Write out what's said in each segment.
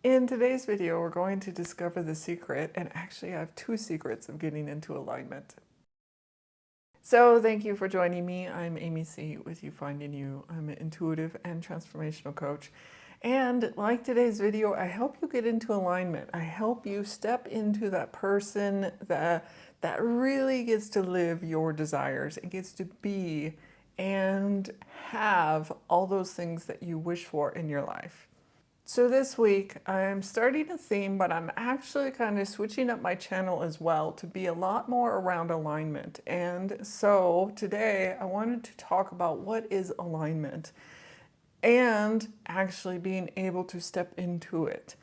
In today's video, we're going to discover the secret, and actually I have two secrets of getting into alignment. So thank you for joining me. I'm AmyC with You Finding You. I'm an intuitive and transformational coach. And like today's video, I help you get into alignment. I help you step into that person that really gets to live your desires and gets to be and have all those things that you wish for in your life. So this week I'm starting a theme, but I'm actually kind of switching up my channel as well to be a lot more around alignment. And so today I wanted to talk about what is alignment and actually being able to step into it.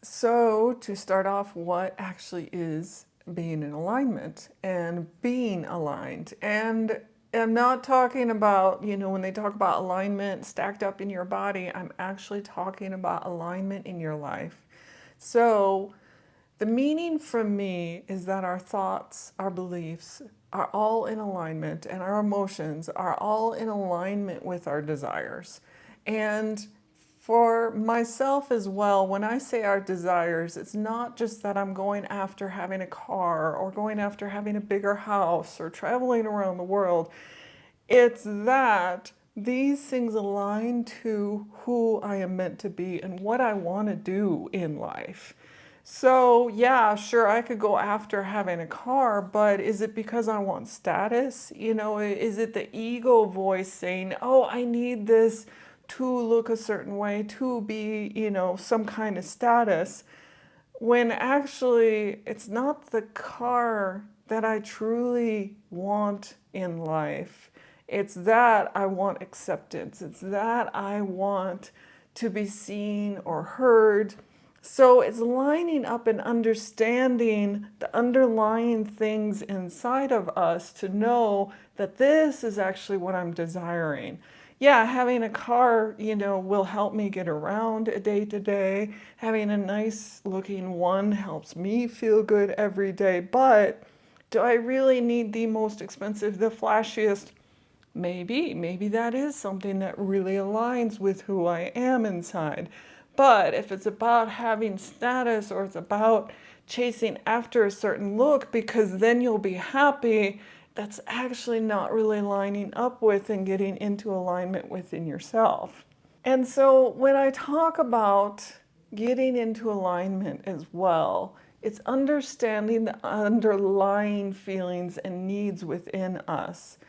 So to start off, what actually is being in alignment and being aligned? And I'm not talking about, when they talk about alignment stacked up in your body, I'm actually talking about alignment in your life. So the meaning from me is that our thoughts, our beliefs are all in alignment, and our emotions are all in alignment with our desires. And for myself as well, when I say our desires, it's not just that I'm going after having a car or going after having a bigger house or traveling around the world. It's that these things align to who I am meant to be and what I want to do in life. So yeah, sure, I could go after having a car, but is it because I want status? Is it the ego voice saying, oh, I need this to look a certain way, to be, some kind of status, when actually it's not the car that I truly want in life. It's that I want acceptance. It's that I want to be seen or heard. So it's lining up and understanding the underlying things inside of us to know that this is actually what I'm desiring. Yeah, having a car, will help me get around day to day. Having a nice looking one helps me feel good every day. But do I really need the most expensive, the flashiest? Maybe that is something that really aligns with who I am inside. But if it's about having status or it's about chasing after a certain look because then you'll be happy, that's actually not really lining up with and getting into alignment within yourself. And so when I talk about getting into alignment as well, it's understanding the underlying feelings and needs within us.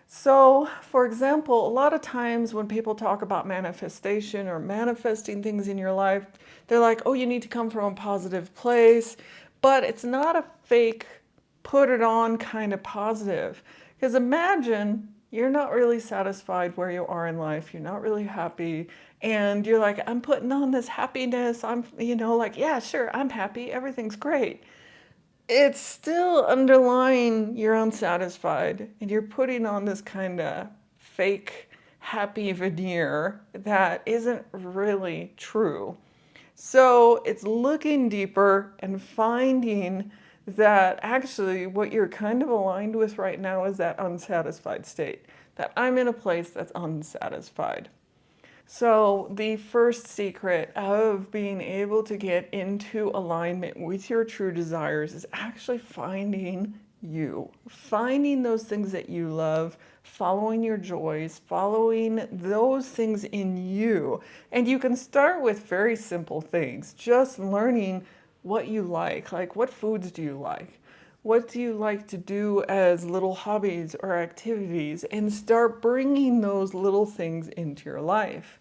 So, for example, a lot of times when people talk about manifestation or manifesting things in your life, they're like, oh, you need to come from a positive place. But it's not a fake, put it on kind of positive. Because imagine you're not really satisfied where you are in life, you're not really happy, and you're like, I'm putting on this happiness, I'm, like, yeah, sure, I'm happy, everything's great. It's still underlying you're unsatisfied and you're putting on this kind of fake happy veneer that isn't really true. So it's looking deeper and finding that actually what you're kind of aligned with right now is that unsatisfied state, that I'm in a place that's unsatisfied. So the first secret of being able to get into alignment with your true desires is actually finding you, finding those things that you love, following your joys, following those things in you. And you can start with very simple things, just learning what you like what foods do you like? What do you like to do as little hobbies or activities? And start bringing those little things into your life.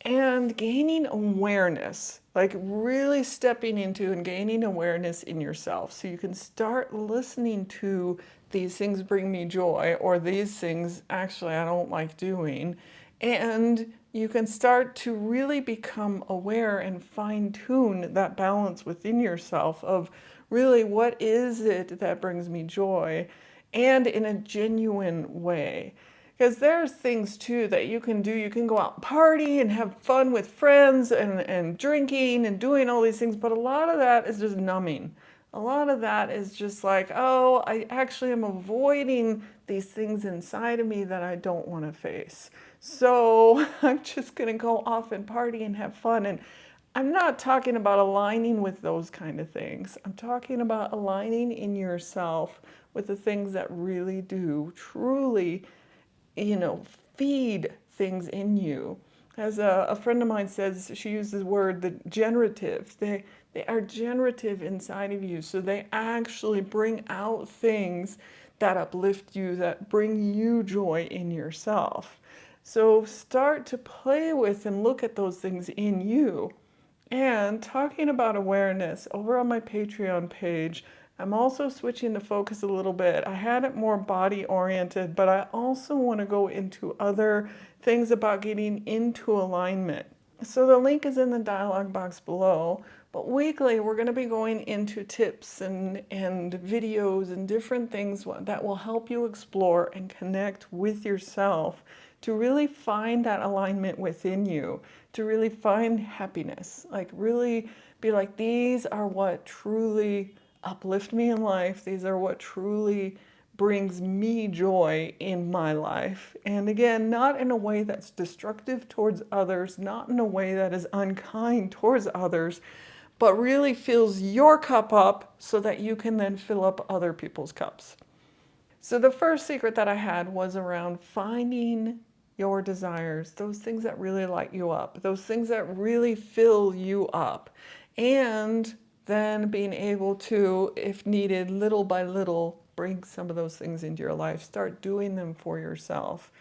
And gaining awareness, like really stepping into and gaining awareness in yourself. So you can start listening to these things bring me joy, or these things actually I don't like doing. And you can start to really become aware and fine tune that balance within yourself of really what is it that brings me joy, and in a genuine way. Because there's things too that you can do. You can go out and party and have fun with friends and drinking and doing all these things, but a lot of that is just numbing. A lot of that is just like, oh, I actually am avoiding these things inside of me that I don't want to face. So I'm just going to go off and party and have fun. And I'm not talking about aligning with those kind of things. I'm talking about aligning in yourself with the things that really do truly, you know, feed things in you. As a friend of mine says, she uses the word the generative. They are generative inside of you. So they actually bring out things that uplift you, that bring you joy in yourself. So start to play with and look at those things in you. And talking about awareness, over on my Patreon page, I'm also switching the focus a little bit. I had it more body oriented, but I also want to go into other things about getting into alignment. So the link is in the dialog box below. But weekly, we're going to be going into tips and videos and different things that will help you explore and connect with yourself to really find that alignment within you, to really find happiness. Like, really be like, these are what truly uplift me in life. These are what truly brings me joy in my life. And again, not in a way that's destructive towards others, not in a way that is unkind towards others, but really fills your cup up so that you can then fill up other people's cups. So the first secret that I had was around finding your desires, those things that really light you up, those things that really fill you up, and then being able to, if needed, little by little, bring some of those things into your life. Start doing them for yourself.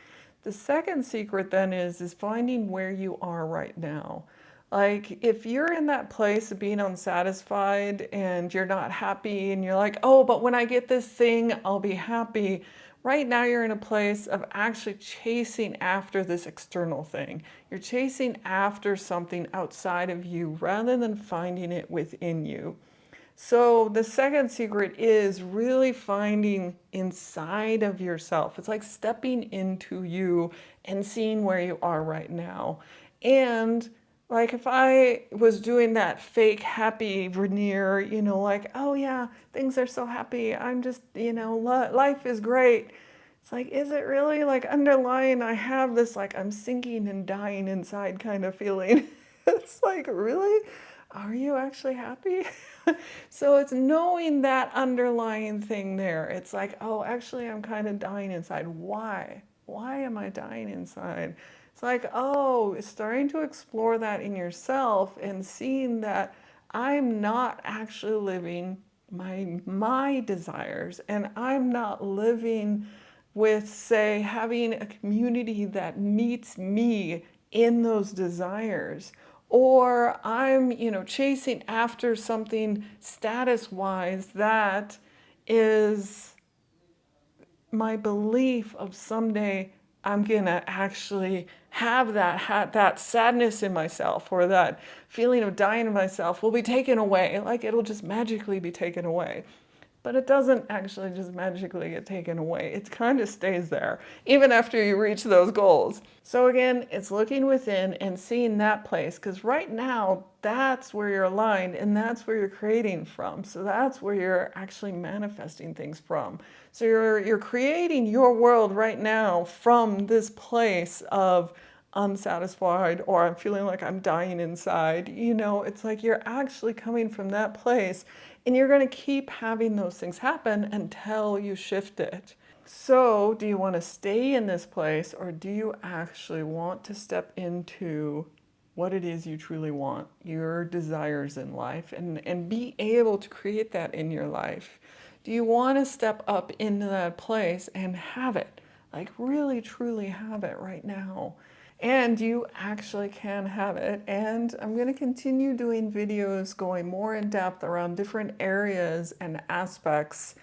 The second secret then is finding where you are right now. Like, if you're in that place of being unsatisfied and you're not happy and you're like, oh, but when I get this thing, I'll be happy. Right now, you're in a place of actually chasing after this external thing. You're chasing after something outside of you rather than finding it within you. So the second secret is really finding inside of yourself. It's like stepping into you and seeing where you are right now. And like, if I was doing that fake happy veneer, you know, like, oh yeah, things are so happy. I'm just, you know, life is great. It's like, is it really? Like, underlying, I have this, like, I'm sinking and dying inside kind of feeling. It's like, really? Are you actually happy? So it's knowing that underlying thing there. It's like, oh, actually, I'm kind of dying inside. Why? Why am I dying inside? It's like, oh, starting to explore that in yourself and seeing that I'm not actually living my desires, and I'm not living with, say, having a community that meets me in those desires, or I'm, you know, chasing after something status-wise that is my belief of someday I'm gonna actually have that sadness in myself, or that feeling of dying in myself will be taken away. Like, it'll just magically be taken away. But it doesn't actually just magically get taken away. It kind of stays there, even after you reach those goals. So again, it's looking within and seeing that place, because right now, that's where you're aligned and that's where you're creating from. So that's where you're actually manifesting things from. So you're creating your world right now from this place of unsatisfied, or I'm feeling like I'm dying inside. You know, it's like you're actually coming from that place, and you're going to keep having those things happen until you shift it. So, do you want to stay in this place, or do you actually want to step into what it is you truly want, your desires in life, and be able to create that in your life? Do you want to step up into that place and have it? Like, really, truly have it right now. And you actually can have it. And I'm going to continue doing videos going more in depth around different areas and aspects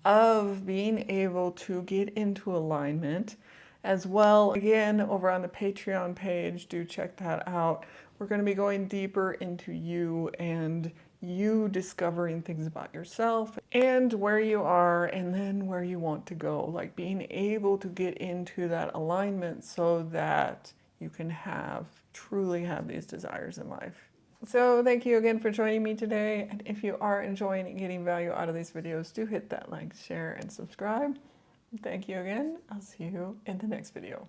of being able to get into alignment as well. Again, over on the Patreon page, do check that out. We're going to be going deeper into you and you discovering things about yourself and where you are, and then where you want to go, like being able to get into that alignment so that you can truly have these desires in life. So thank you again for joining me today. And if you are enjoying and getting value out of these videos, do hit that like, share, and subscribe. Thank you again. I'll see you in the next video.